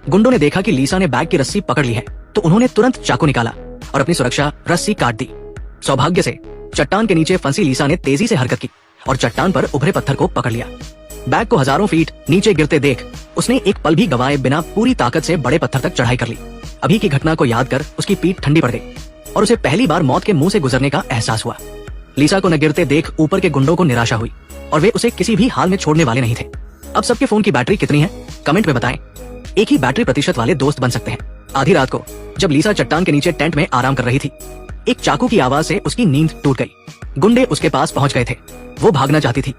गुंडों ने देखा कि लीसा ने बैग की रस्सी पकड़ ली है तो उन्होंने तुरंत चाकू निकाला और अपनी सुरक्षा रस्सी काट दी। सौभाग्य से चट्टान के नीचे फंसी लीसा ने तेजी से हरकत की और चट्टान पर उभरे पत्थर को पकड़ लिया। बैग को हजारों फीट नीचे गिरते देख उसने एक पल भी गवाए बिना पूरी ताकत से बड़े पत्थर तक चढ़ाई कर ली। अभी की घटना को याद कर उसकी पीठ ठंडी पड़ गई और उसे पहली बार मौत के मुंह से गुजरने का एहसास हुआ। लीसा को न गिरते देख ऊपर के गुंडों को निराशा हुई और वे उसे किसी भी हाल में छोड़ने वाले नहीं थे। अब सबके फोन की बैटरी कितनी है कमेंट में बताएं। एक ही बैटरी प्रतिशत वाले दोस्त बन सकते हैं। आधी रात को जब लीसा चट्टान के नीचे टेंट में आराम कर रही थी, एक चाकू की आवाज से उसकी नींद टूट गई। गुंडे उसके पास पहुंच गए थे। वो भागना चाहती थी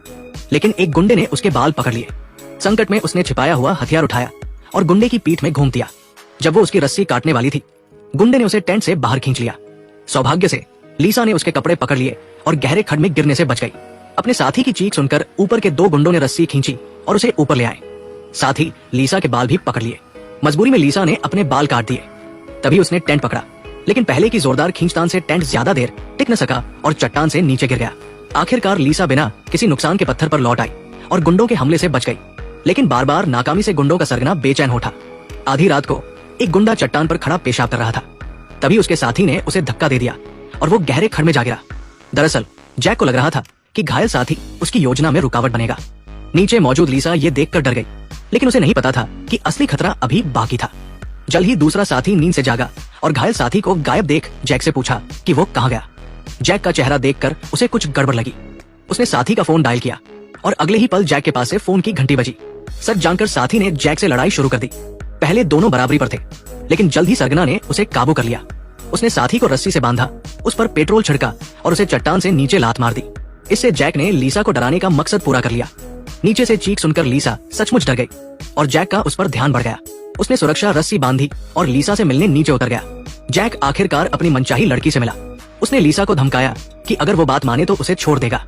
लेकिन एक गुंडे ने उसके बाल पकड़ लिए। संकट में उसने छिपाया हुआ हथियार उठाया और गुंडे की पीठ में घूम दिया। जब वो उसकी रस्सी काटने वाली थी, गुंडे ने उसे टेंट से बाहर खींच लिया। सौभाग्य से लीसा ने उसके कपड़े पकड़ लिए और गहरे खड्ड में गिरने से बच गई। अपने साथी की चीख सुनकर ऊपर के दो गुंडों ने रस्सी खींची और उसे ऊपर ले आए। साथ ही लीसा के बाल भी पकड़ लिए। मजबूरी में लीसा ने अपने बाल काट दिए। तभी उसने टेंट पकड़ा, लेकिन पहले की जोरदार खींचतान से टेंट ज्यादा देर टिक न सका और चट्टान से नीचे गिर गया। आखिरकार लीसा बिना किसी नुकसान के पत्थर पर लौट आई और गुंडों के हमले से बच गई, लेकिन बार बार नाकामी से गुंडों का सरगना बेचैन उठा। आधी रात को एक गुंडा चट्टान पर खड़ा पेशाब कर रहा था। तभी उसके साथी ने उसे धक्का दे दिया और वो गहरे खड्ड में जा गिरा। दरअसल जैक को लग रहा था कि घायल साथी उसकी योजना में रुकावट बनेगा। नीचे मौजूद लीसा ये देखकर डर गई, लेकिन उसे नहीं पता था कि असली खतरा अभी बाकी था। जल्द ही दूसरा साथी नींद से जागा और घायल साथी को गायब देख जैक से पूछा कि वो कहाँ गया। जैक का चेहरा देखकर उसे कुछ गड़बड़ लगी। उसने साथी का फोन डायल किया और अगले ही पल जैक के पास से फोन की घंटी बजी। सच जानकर साथी ने जैक से लड़ाई शुरू कर दी। पहले दोनों बराबरी पर थे, लेकिन जल्द ही सरगना ने उसे काबू कर लिया। उसने साथी को रस्सी से बांधा, उस पर पेट्रोल छिड़का और उसे चट्टान से नीचे लात मार दी। इससे जैक ने लीसा को डराने का मकसद पूरा कर लिया। नीचे से चीख सुनकर लीसा सचमुच डर गई और जैक का उस पर ध्यान बढ़ गया। उसने सुरक्षा रस्सी बांधी और लीसा से मिलने नीचे उतर गया। जैक आखिरकार अपनी मनचाही लड़की से मिला। उसने लीसा को धमकाया कि अगर वो बात माने तो उसे छोड़ देगा,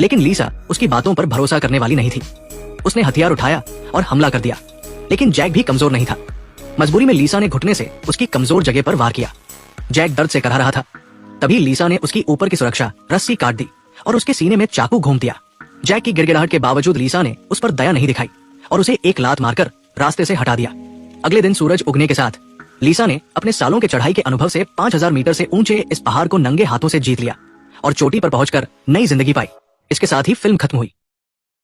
लेकिन लीसा उसकी बातों पर भरोसा करने वाली नहीं थी। उसने हथियार उठाया और हमला कर दिया, लेकिन जैक भी कमजोर नहीं था। मजबूरी में लीसा ने घुटने से उसकी कमजोर जगह पर वार किया। जैक दर्द से कराह रहा था। तभी लीसा ने उसकी ऊपर की सुरक्षा रस्सी काट दी और उसके सीने में चाकू घूम दिया। जैक की गिड़गिड़ाहट के बावजूद लीसा ने उस पर दया नहीं दिखाई और उसे एक लात मारकर रास्ते से हटा दिया। अगले दिन सूरज उगने के साथ लीसा ने अपने सालों के चढ़ाई के अनुभव से 5000 मीटर से ऊंचे इस पहाड़ को नंगे हाथों से जीत लिया और चोटी पर पहुंचकर नई जिंदगी पाई। इसके साथ ही फिल्म खत्म हुई।